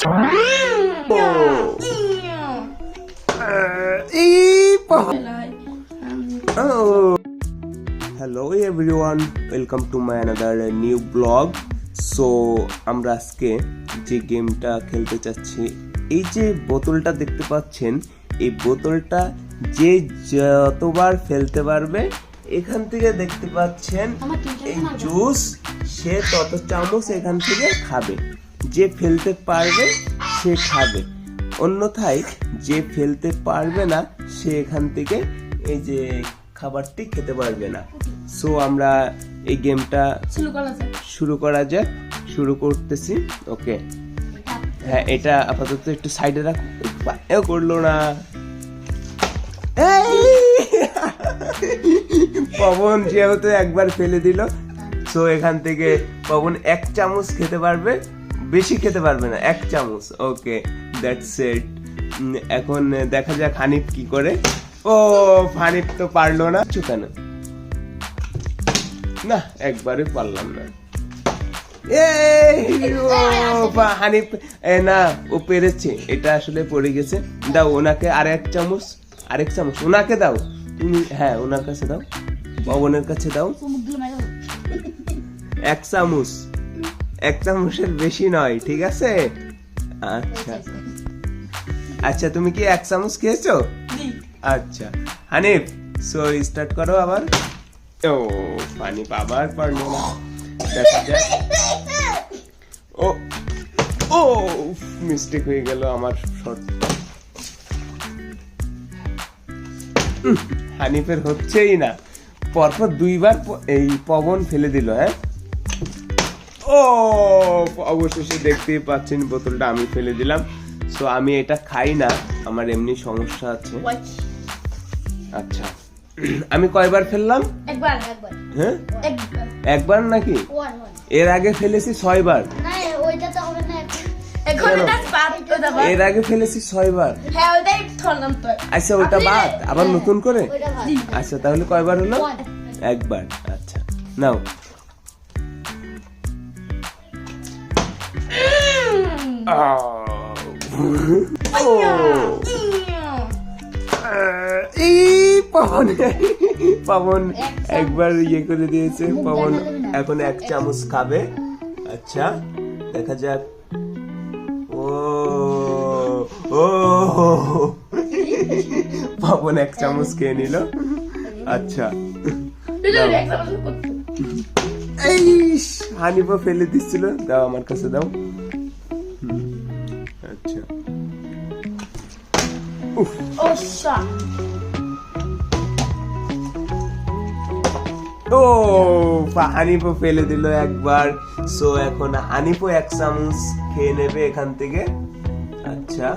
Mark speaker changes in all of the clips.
Speaker 1: Hello everyone, welcome to my another new blog. So আমরা আজকে যে গেমটা খেলতে চাচ্ছি, এই যে বোতলটা দেখতে পাচ্ছেন, এই বোতলটা যে যতবার ফেলতে পারবে, এখান থেকে দেখতে পাচ্ছেন এই জুস, সে তত চামচ এখান থেকে খাবে। যে ফেলতে পারবে সে খাবে, অন্যথায় যে ফেলতে পারবে না সে এখান থেকে এই যে খাবারটি খেতে পারবে না। সো আমরা এই গেমটা শুরু করা যাক। শুরু করতেছি। ওকে, হ্যাঁ, এটা আপাতত একটু সাইডে রাখ। পায়েও করলো না। পবন যেহেতু একবার ফেলে দিল, সো এখান থেকে পবন 1 চামচ খেতে পারবে, বেশি খেতে পারবে না, 1 চামচ। ওকে, দ্যাটস ইট। এখন দেখা যাক হানিফ কি করে। ও, হানিফ তো পারলো না। কেন না, একবারে পারলাম না। হানিফ না, ও পেরেছে। এটা আসলে পড়ে গেছে। দাও ওনাকে আরেক চামচ ওনাকে দাও তুমি। হ্যাঁ, ওনার কাছে দাও, পবনের কাছে দাও। 1 চামচ, 1 চামচের বেশি নয়, ঠিক আছে? আচ্ছা আচ্ছা, তুমি কি 1 চামচ খেয়েছো? আচ্ছা হানিফ, সো স্টার্ট করো আবার। ও, হানিফ আবার পারলো না। দেখা যাক। ও ও, মিস্টেক হয়ে গেল আমার শট। হানিফের হচ্ছেই না, পরপর 2 বার এই পবন ফেলে দিল। হ্যাঁ, ও, অবশেষে দেখতেই পাচ্ছেন বোতলটা আমি ফেলে দিলাম। সো আমি এটা খাই না, আমার এমনি সমস্যা আছে। আচ্ছা, আমি কয়বার ফেললাম? একবার। হ্যাঁ, একবার নাকি? এর আগে ফেলেছি 6 বার। এর আগে ফেলেছি 6 বার। আচ্ছা, ওটা বাদ, আবার নতুন করে। আচ্ছা, তাহলে কয়বার হলো? একবার। আচ্ছা, নাও। পবন একবার ইয়ে করে দিয়েছে। পবন এখন 1 চামচ খাবে। আচ্ছা, দেখা যাক। ও ও, পবন 1 চামচ খেয়ে নিল। আচ্ছা, হানিফও ফেলে দিচ্ছিল। দাও আমার কাছে দাও। আচ্ছা, ও, হানিফও ফেলে দিল একবার। সো এখন হানিফও 1 চামচ খেয়ে নেবে এখান থেকে। আচ্ছা,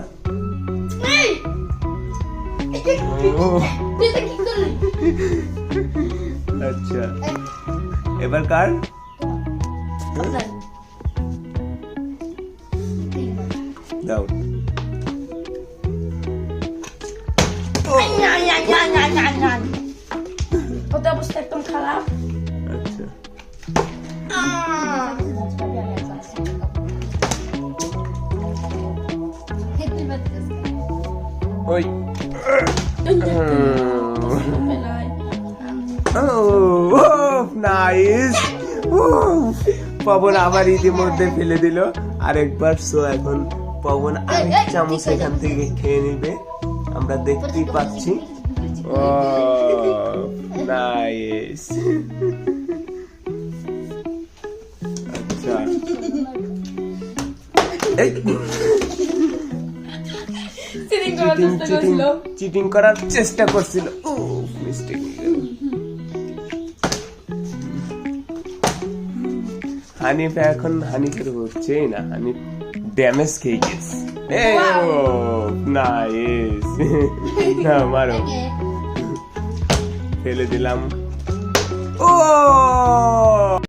Speaker 1: আচ্ছা, এবার কার? দাও।
Speaker 2: ওটা অবস্থা একদম খারাপ।
Speaker 1: আচ্ছা, ওই নাইস। পবন আবার ইতিমধ্যে ফেলে দিল আরেকবার। সো এখন পবন 1 চামচ এখান থেকে খেয়ে নিবে, আমরা দেখতেই পাচ্ছি। ও, নাইস। আচ্ছা, চিটিং করার চেষ্টা করছিল। ও, মিস্টেক হয়ে গেল। হানিফ এখন হানিফের হচ্ছেই না, হানিফ ড্যামেজ খেয়ে গেছে। নাইস। না, মারো। ফেলে দিলাম। ও,